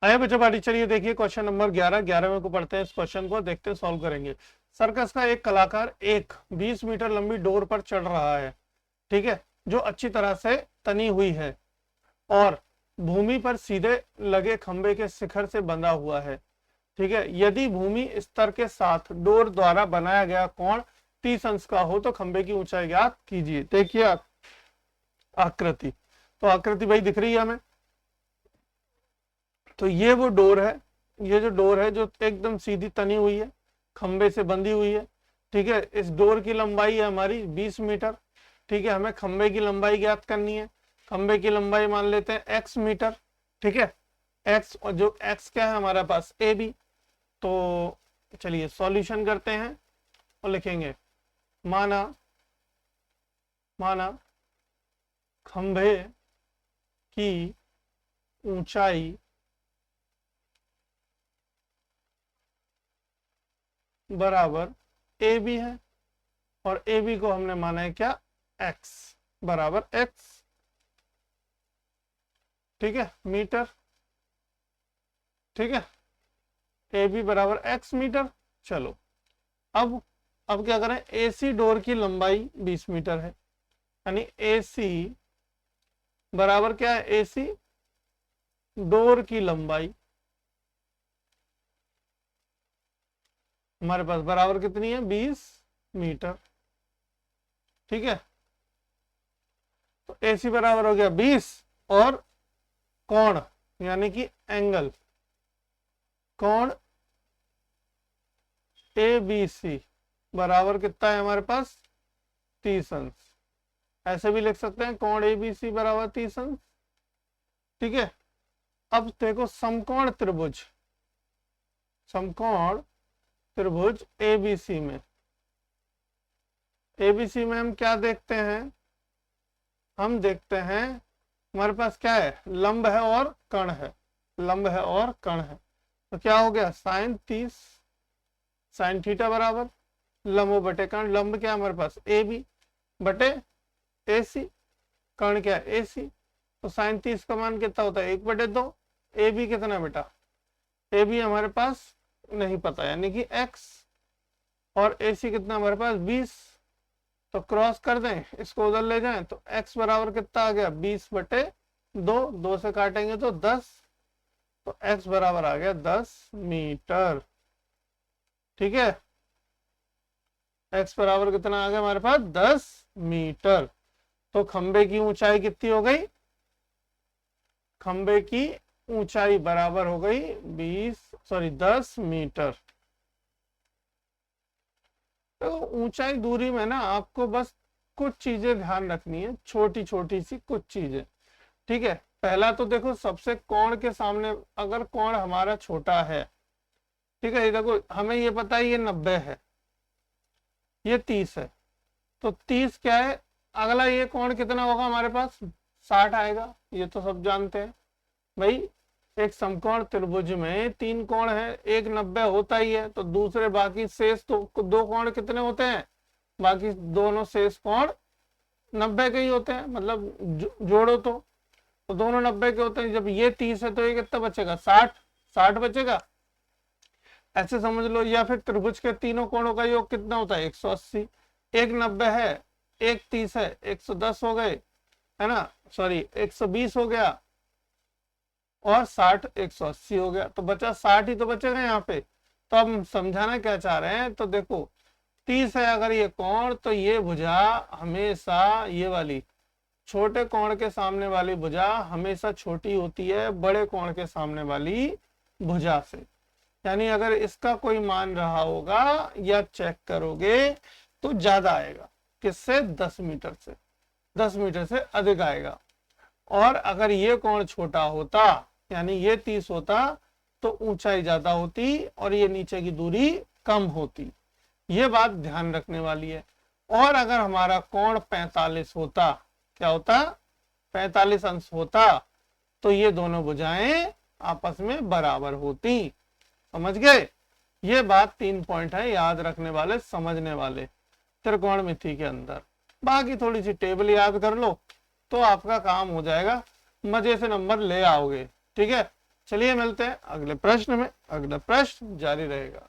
आया बच्चा पार्टी, चलिए देखिए क्वेश्चन नंबर 11वें को पढ़ते हैं। इस क्वेश्चन को देखते हैं, सॉल्व करेंगे। सर्कस का एक कलाकार एक 20 मीटर लंबी डोर पर चढ़ रहा है, ठीक है, जो अच्छी तरह से तनी हुई है और भूमि पर सीधे लगे खंबे के शिखर से बंधा हुआ है, ठीक है। यदि भूमि स्तर के साथ डोर द्वारा बनाया गया कोण 30 अंश का हो तो खंबे की ऊंचाई ज्ञात कीजिए। देखिए आकृति, तो आकृति भाई दिख रही है हमें। तो ये वो डोर है, ये जो डोर है जो एकदम सीधी तनी हुई है, खंबे से बंधी हुई है, ठीक है। इस डोर की लंबाई है हमारी 20 मीटर, ठीक है। हमें खंबे की लंबाई ज्ञात करनी है। खंबे की लंबाई मान लेते हैं x मीटर, ठीक है। x, और जो x क्या है हमारे पास ए बी। तो चलिए सॉल्यूशन करते हैं और लिखेंगे माना खंबे की ऊंचाई बराबर ए बी है और ए बी को हमने माना है क्या, x बराबर x, ठीक है, मीटर, ठीक है। ए बी बराबर x मीटर। चलो अब क्या करें, एसी डोर की लंबाई 20 मीटर है, यानी एसी बराबर क्या है, एसी डोर की लंबाई हमारे पास बराबर कितनी है, 20 मीटर, ठीक है। तो एसी बराबर हो गया 20 और कोण यानी कि एंगल, कोण ए बी सी बराबर कितना है हमारे पास, 30 अंश। ऐसे भी लिख सकते हैं कोण ए बी सी बराबर 30 अंश, ठीक है। अब देखो समकोण त्रिभुज, समकोण त्रिभुज एबीसी में, एबीसी में हम क्या देखते हैं, हम देखते हैं हमारे पास क्या है, लंब है और कर्ण है, लंब है और कर्ण है। तो क्या हो गया, साइन 30 साइन थीटा बराबर लंब बटे कर्ण। लंब क्या है हमारे पास ए बी बटे ए सी, कर्ण क्या है ए सी। तो साइन 30 का मान कितना होता है, 1/2। ए बी कितना बेटा, ए बी हमारे पास नहीं पता यानी कि x, और ए सी कितना हमारे पास 20। तो क्रॉस कर दें, इसको उधर ले जाएं तो x बराबर कितना आ गया, 20/2, 2 से काटेंगे तो 10, तो x बराबर आ गया 10 मीटर, ठीक है। x बराबर कितना आ गया हमारे पास, 10 मीटर। तो खंबे की ऊंचाई कितनी हो गई, खंबे की ऊंचाई बराबर हो गई 10 मीटर। तो ऊंचाई दूरी में ना आपको बस कुछ चीजें ध्यान रखनी है, छोटी छोटी सी कुछ चीजें, ठीक है। पहला तो देखो सबसे कोण के सामने, अगर कोण हमारा छोटा है, ठीक है, ये देखो हमें ये पता है ये 90 है, ये 30 है, तो 30 क्या है, अगला ये कोण कितना होगा हमारे पास, 60 आएगा, ये तो सब जानते हैं भाई। एक समकोण त्रिभुज में 3 कोण है, एक 90 होता ही है, तो दूसरे बाकी शेष तो 2 कोण कितने होते हैं, बाकी दोनों शेष कोण 90 के ही होते हैं, मतलब जोड़ो तो दोनों 90 के होते हैं। जब ये 30 है तो ये कितना बचेगा, 60 बचेगा, ऐसे समझ लो। या फिर त्रिभुज के तीनों कोणों का योग कितना होता है, 180। एक 90 है, एक 30 है, 110 हो गए, है ना, सॉरी 120 हो गया, और 60 180 हो गया, तो बचा 60 ही तो बचेगा यहाँ पे। तो अब समझाना क्या चाह रहे हैं, तो देखो 30 है अगर ये कोण, तो ये भुजा हमेशा, ये वाली छोटे कोण के सामने वाली भुजा हमेशा छोटी होती है बड़े कोण के सामने वाली भुजा से। यानी अगर इसका कोई मान रहा होगा या चेक करोगे तो ज्यादा आएगा, किससे, 10 मीटर से, 10 मीटर से अधिक आएगा। और अगर ये कोण छोटा होता यानी ये 30 होता तो ऊंचाई ज्यादा होती और ये नीचे की दूरी कम होती, ये बात ध्यान रखने वाली है। और अगर हमारा कोण 45 होता, क्या होता, 45 अंश होता, तो ये दोनों भुजाएं आपस में बराबर होती। समझ गए, ये बात 3 पॉइंट है याद रखने वाले, समझने वाले त्रिकोणमिति के अंदर। बाकी थोड़ी सी टेबल याद कर लो तो आपका काम हो जाएगा, मजे से नंबर ले आओगे, ठीक है। चलिए मिलते हैं अगले प्रश्न में, अगला प्रश्न जारी रहेगा।